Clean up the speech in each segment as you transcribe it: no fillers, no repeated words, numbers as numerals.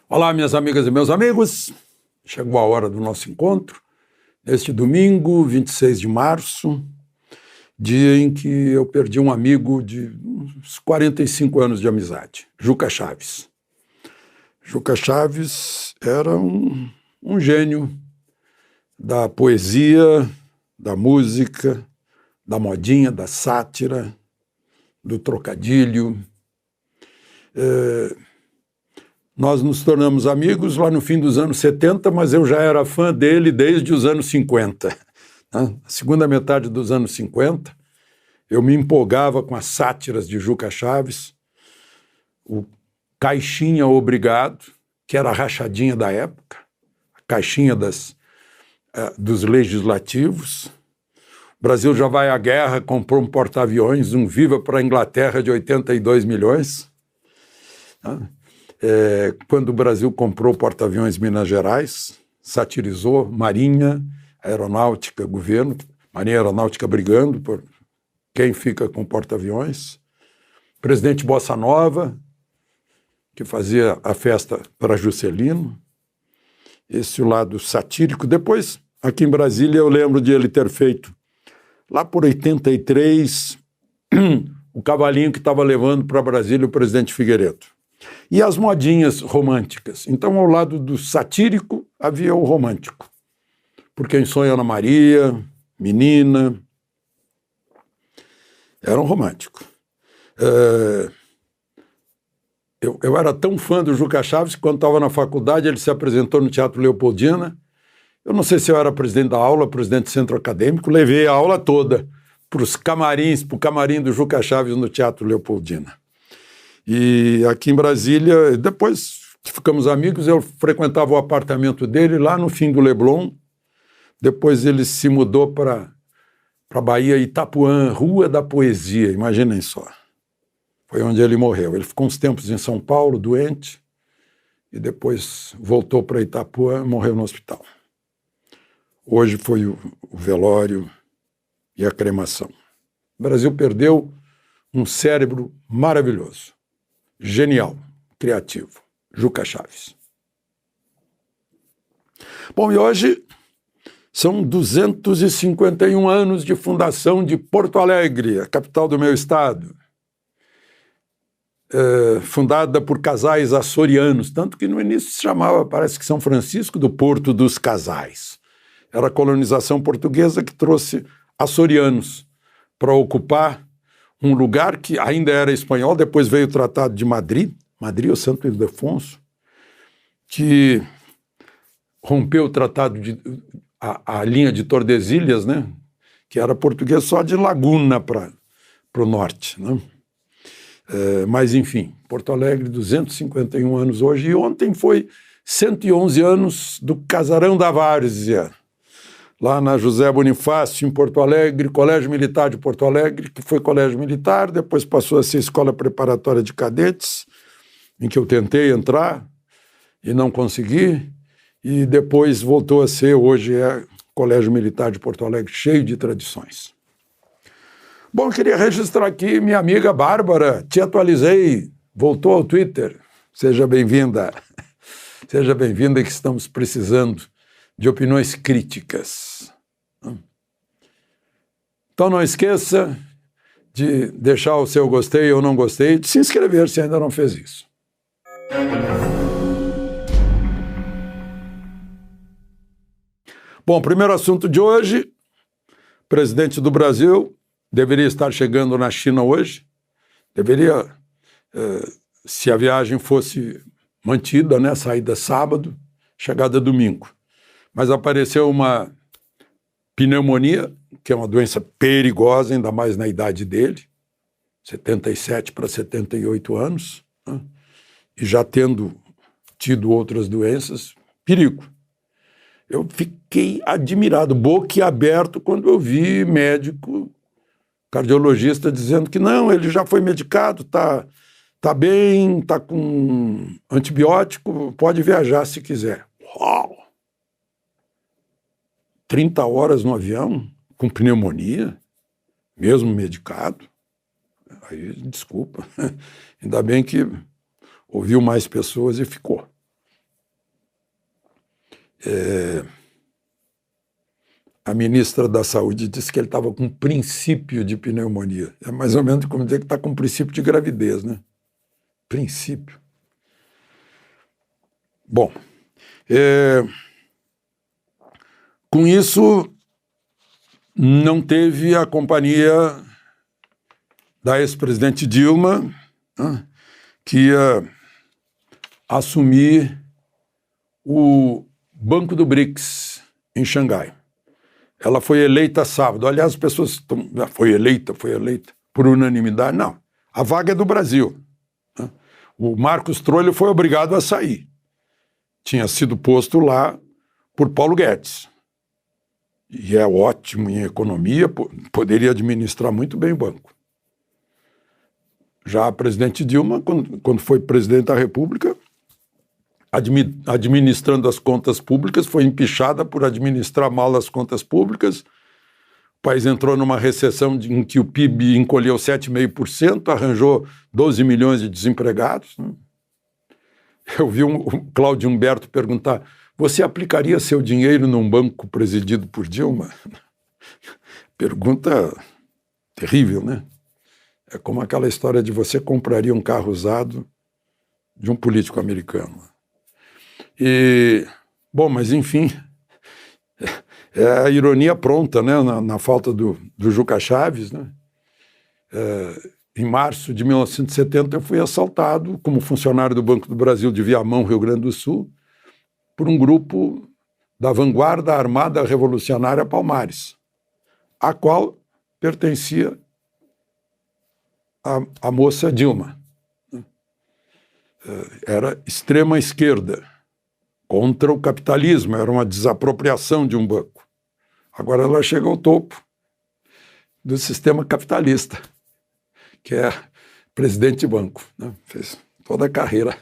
Olá, minhas amigas e meus amigos. Chegou a hora do nosso encontro, neste domingo, 26 de março, dia em que eu perdi um amigo de uns 45 anos de amizade, Juca Chaves. Juca Chaves era um gênio da poesia, da música, da modinha, da sátira, do trocadilho. Nós nos tornamos amigos lá no fim dos anos 70, mas eu já era fã dele desde os anos 50. Na segunda metade dos anos 50, eu me empolgava com as sátiras de Juca Chaves, o Caixinha Obrigado, que era a rachadinha da época, a caixinha dos legislativos. O Brasil já vai à guerra, comprou um porta-aviões, um Viva para a Inglaterra de 82 milhões. Quando o Brasil comprou o porta-aviões Minas Gerais, satirizou Marinha, Aeronáutica, governo, Marinha e Aeronáutica brigando por quem fica com porta-aviões. Presidente Bossa Nova, que fazia a festa para Juscelino. Esse o lado satírico. Depois, aqui em Brasília, eu lembro de ele ter feito, lá por 83, o cavalinho que estava levando para Brasília o presidente Figueiredo. E as modinhas românticas. Então, ao lado do satírico, havia o romântico. Por Quem Sonha Ana Maria, Menina. Era um romântico. Eu era tão fã do Juca Chaves que, quando estava na faculdade, ele se apresentou no Teatro Leopoldina. Eu não sei se eu era presidente da aula, presidente do centro acadêmico, levei a aula toda para os camarins, para o camarim do Juca Chaves no Teatro Leopoldina. E aqui em Brasília, depois que ficamos amigos, eu frequentava o apartamento dele lá no fim do Leblon. Depois ele se mudou para a Bahia, Itapuã, Rua da Poesia, imaginem só. Foi onde ele morreu. Ele ficou uns tempos em São Paulo, doente, e depois voltou para Itapuã e morreu no hospital. Hoje foi o velório e a cremação. O Brasil perdeu um cérebro maravilhoso. Genial, criativo, Juca Chaves. Bom, e hoje são 251 anos de fundação de Porto Alegre, a capital do meu estado. Fundada por casais açorianos, tanto que no início se chamava, parece que São Francisco do Porto dos Casais. Era a colonização portuguesa que trouxe açorianos para ocupar um lugar que ainda era espanhol. Depois veio o Tratado de Madrid ou Santo Ildefonso, que rompeu o tratado a linha de Tordesilhas, né, que era português só de Laguna para o norte, né? Mas, enfim, Porto Alegre, 251 anos hoje, e ontem foi 111 anos do Casarão da Várzea, lá na José Bonifácio, em Porto Alegre, Colégio Militar de Porto Alegre, que foi colégio militar, depois passou a ser Escola Preparatória de Cadetes, em que eu tentei entrar e não consegui, e depois voltou a ser, hoje é Colégio Militar de Porto Alegre, cheio de tradições. Bom, eu queria registrar aqui minha amiga Bárbara, te atualizei, voltou ao Twitter, seja bem-vinda, seja bem-vinda, que estamos precisando de opiniões críticas. Então não esqueça de deixar o seu gostei ou não gostei, de se inscrever se ainda não fez isso. Bom, primeiro assunto de hoje, o presidente do Brasil deveria estar chegando na China hoje, deveria, se a viagem fosse mantida, né, saída sábado, chegada domingo. Mas apareceu uma pneumonia, que é uma doença perigosa, ainda mais na idade dele, 77 para 78 anos, né? E já tendo tido outras doenças, perigo. Eu fiquei admirado, boquiaberto, quando eu vi médico, cardiologista, dizendo que não, ele já foi medicado, tá bem, tá com antibiótico, pode viajar se quiser. Uau! 30 horas no avião, com pneumonia, mesmo medicado. Aí, desculpa, ainda bem que ouviu mais pessoas e ficou. A ministra da Saúde disse que ele estava com princípio de pneumonia. É mais ou menos como dizer que está com princípio de gravidez, né? Princípio. Bom, com isso, não teve a companhia da ex-presidente Dilma, né, que ia assumir o Banco do BRICS em Xangai. Ela foi eleita sábado. Aliás, as pessoas foi eleita por unanimidade. Não, a vaga é do Brasil. Né? O Marcos Troilo foi obrigado a sair. Tinha sido posto lá por Paulo Guedes. E é ótimo em economia, poderia administrar muito bem o banco. Já a presidente Dilma, quando foi presidente da República, administrando as contas públicas, foi empichada por administrar mal as contas públicas. O país entrou numa recessão em que o PIB encolheu 7,5%, arranjou 12 milhões de desempregados. Eu vi o Cláudio Humberto perguntar: você aplicaria seu dinheiro num banco presidido por Dilma? Pergunta terrível, né? É como aquela história de você compraria um carro usado de um político americano. Bom, mas enfim, é a ironia pronta, né? Na falta do Juca Chaves, né? Em março de 1970 eu fui assaltado como funcionário do Banco do Brasil de Viamão, Rio Grande do Sul, por um grupo da vanguarda armada revolucionária Palmares, a qual pertencia a moça Dilma. Era extrema esquerda, contra o capitalismo, era uma desapropriação de um banco. Agora ela chega ao topo do sistema capitalista, que é presidente de banco, né? Fez toda a carreira.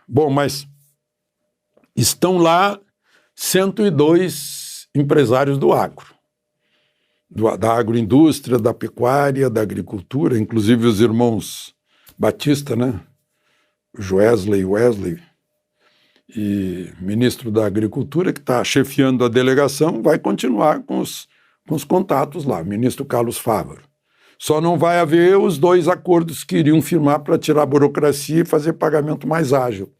Bom, mas estão lá 102 empresários do agro, da agroindústria, da pecuária, da agricultura, inclusive os irmãos Batista, né? Wesley, e ministro da Agricultura, que está chefiando a delegação, vai continuar com os contatos lá, o ministro Carlos Fávaro. Só não vai haver os 2 acordos que iriam firmar para tirar a burocracia e fazer pagamento mais ágil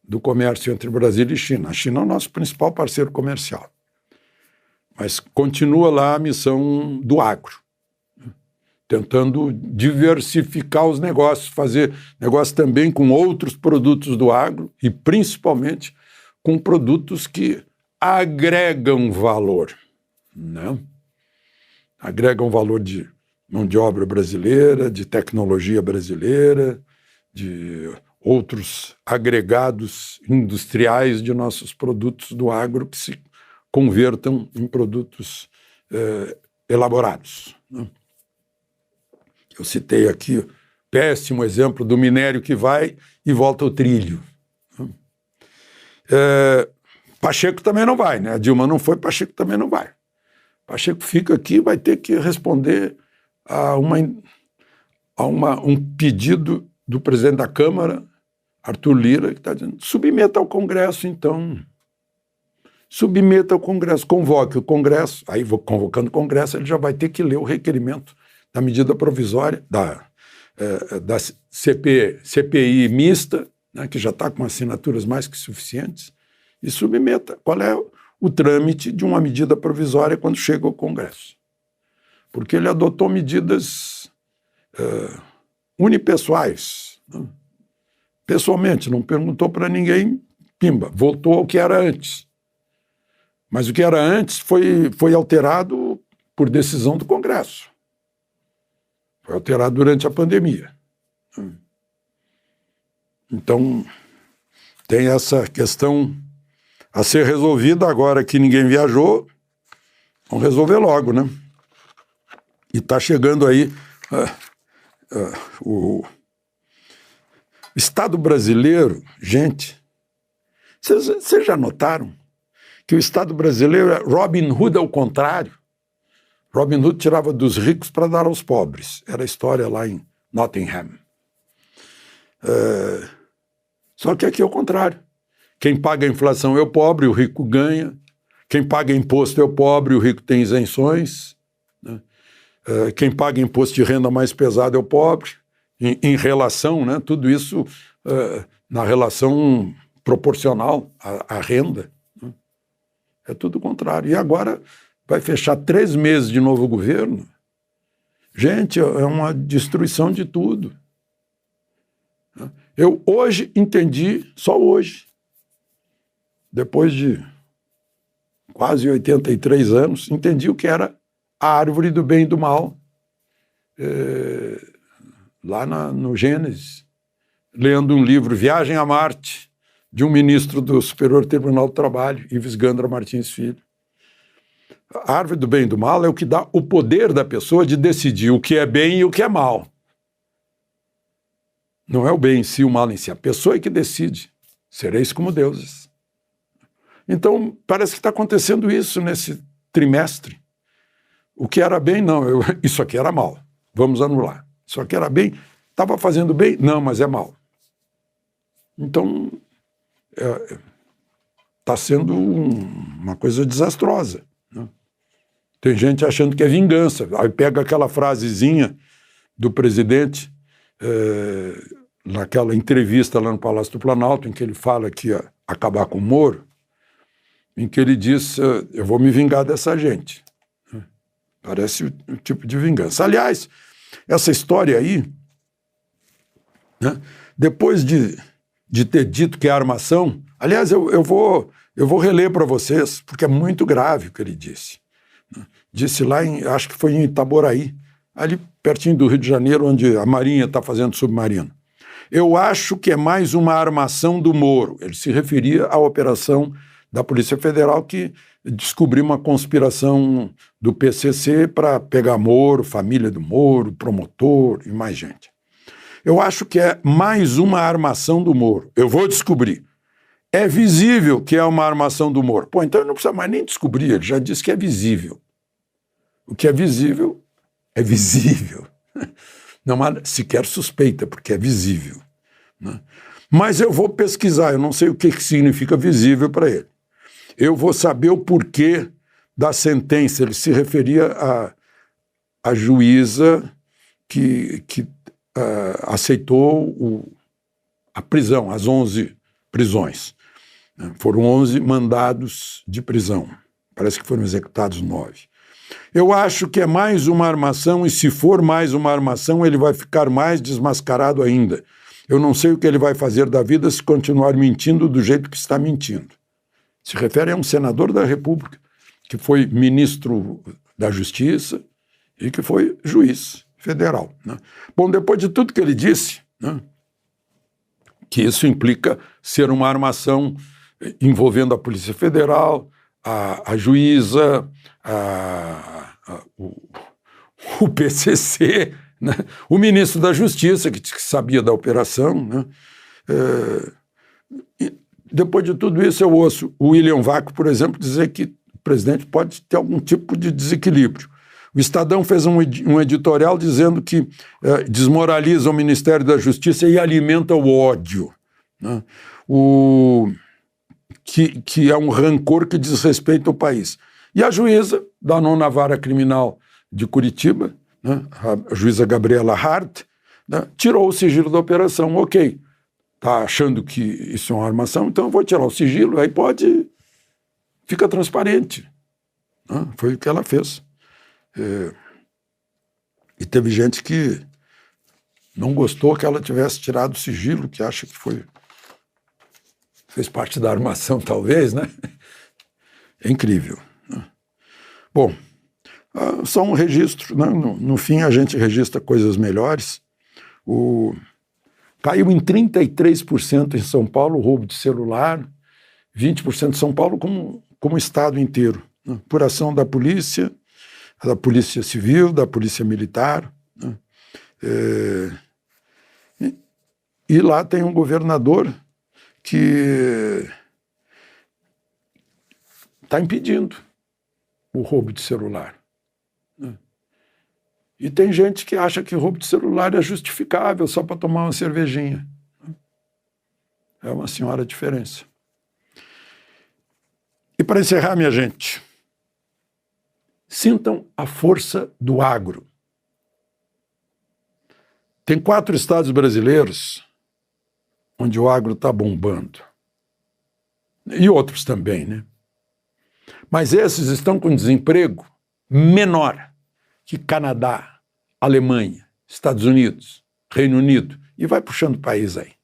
do comércio entre Brasil e China. A China é o nosso principal parceiro comercial. Mas continua lá a missão do agro, tentando diversificar os negócios, fazer negócio também com outros produtos do agro e, principalmente, com produtos que agregam valor, né? Agregam valor de mão de obra brasileira, de tecnologia brasileira, de outros agregados industriais de nossos produtos do agro que se convertam em produtos elaborados, né? Eu citei aqui o péssimo exemplo do minério que vai e volta ao trilho. Pacheco também não vai, né? A Dilma não foi, Pacheco também não vai. Pacheco fica aqui e vai ter que responder a um pedido do presidente da Câmara, Arthur Lira, que está dizendo: submeta ao Congresso, então. Submeta ao Congresso, convoque o Congresso. Aí, convocando o Congresso, ele já vai ter que ler o requerimento da medida provisória, da CPI mista, né, que já está com assinaturas mais que suficientes, e submeta. Qual é o trâmite de uma medida provisória quando chega ao Congresso? Porque ele adotou medidas unipessoais, né? Pessoalmente, não perguntou para ninguém, pimba, voltou ao que era antes. Mas o que era antes foi alterado por decisão do Congresso. Foi alterado durante a pandemia. Então, tem essa questão a ser resolvida agora que ninguém viajou. Vamos resolver logo, né? E está chegando aí o Estado brasileiro. Gente, vocês já notaram que o Estado brasileiro é Robin Hood ao contrário? Robin Hood tirava dos ricos para dar aos pobres. Era a história lá em Nottingham. Só que aqui é o contrário. Quem paga a inflação é o pobre, o rico ganha. Quem paga imposto é o pobre, o rico tem isenções. Né? Quem paga imposto de renda mais pesado é o pobre. Em relação, né? Tudo isso na relação proporcional à renda. Né? É tudo o contrário. E agora vai fechar 3 meses de novo governo. Gente, é uma destruição de tudo. Eu hoje entendi, só hoje, depois de quase 83 anos, entendi o que era a árvore do bem e do mal, lá no Gênesis, lendo um livro, Viagem a Marte, de um ministro do Superior Tribunal do Trabalho, Ives Gandra Martins Filho. A árvore do bem e do mal é o que dá o poder da pessoa de decidir o que é bem e o que é mal. Não é o bem em si, o mal em si. A pessoa é que decide. Sereis como deuses. Então, parece que está acontecendo isso nesse trimestre. O que era bem, não. Isso aqui era mal. Vamos anular. Isso aqui era bem. Estava fazendo bem? Não, mas é mal. Então, está sendo uma coisa desastrosa. Né? Tem gente achando que é vingança. Aí pega aquela frasezinha do presidente, naquela entrevista lá no Palácio do Planalto, em que ele fala que ia acabar com o Moro, em que ele diz, eu vou me vingar dessa gente. Parece um tipo de vingança. Aliás, essa história aí, né, depois de ter dito que é armação, aliás, eu vou reler para vocês, porque é muito grave o que ele disse. Disse lá, acho que foi em Itaboraí, ali pertinho do Rio de Janeiro, onde a Marinha está fazendo submarino. Eu acho que é mais uma armação do Moro. Ele se referia à operação da Polícia Federal que descobriu uma conspiração do PCC para pegar Moro, família do Moro, promotor e mais gente. Eu acho que é mais uma armação do Moro. Eu vou descobrir. É visível que é uma armação do Moro. Pô, então ele não precisa mais nem descobrir, ele já disse que é visível. O que é visível é visível. Não há sequer suspeita, porque é visível. Né? Mas eu vou pesquisar, eu não sei o que significa visível para ele. Eu vou saber o porquê da sentença. Ele se referia à juíza que aceitou a prisão, as 11 prisões. Foram 11 mandados de prisão. Parece que foram executados 9. Eu acho que é mais uma armação, e se for mais uma armação, ele vai ficar mais desmascarado ainda. Eu não sei o que ele vai fazer da vida se continuar mentindo do jeito que está mentindo. Se refere a um senador da República, que foi ministro da Justiça e que foi juiz federal. Né? Bom, depois de tudo que ele disse, né, que isso implica ser uma armação envolvendo a Polícia Federal, a juíza, o PCC, né? O ministro da Justiça, que sabia da operação. Né? Depois de tudo isso, eu ouço o William Vaco, por exemplo, dizer que o presidente pode ter algum tipo de desequilíbrio. O Estadão fez um editorial dizendo que desmoraliza o Ministério da Justiça e alimenta o ódio. Né? Que é um rancor que desrespeita o país. E a juíza da 9ª Vara Criminal de Curitiba, né, a juíza Gabriela Hart, né, tirou o sigilo da operação. Ok, está achando que isso é uma armação, então eu vou tirar o sigilo, aí fica transparente. Né? Foi o que ela fez. E teve gente que não gostou que ela tivesse tirado o sigilo, que acha que fez parte da armação, talvez, né? É incrível. Né? Bom, só um registro, né? No fim a gente registra coisas melhores. Caiu em 33% em São Paulo o roubo de celular, 20% de São Paulo como estado inteiro, né? Por ação da Polícia Civil, da Polícia Militar. Né? E lá tem um governador que está impedindo o roubo de celular. Né? E tem gente que acha que roubo de celular é justificável só para tomar uma cervejinha. É uma senhora diferença. E para encerrar, minha gente, sintam a força do agro. Tem 4 estados brasileiros onde o agro está bombando. E outros também, né? Mas esses estão com desemprego menor que Canadá, Alemanha, Estados Unidos, Reino Unido, e vai puxando o país aí.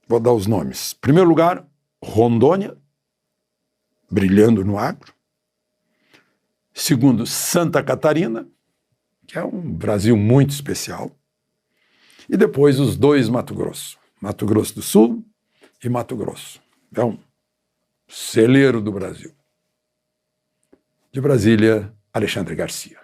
Vou dar os nomes. Em primeiro lugar, Rondônia, brilhando no agro. Segundo, Santa Catarina, que é um Brasil muito especial. E depois os 2 Mato Grosso. Mato Grosso do Sul e Mato Grosso. É um celeiro do Brasil. De Brasília, Alexandre Garcia.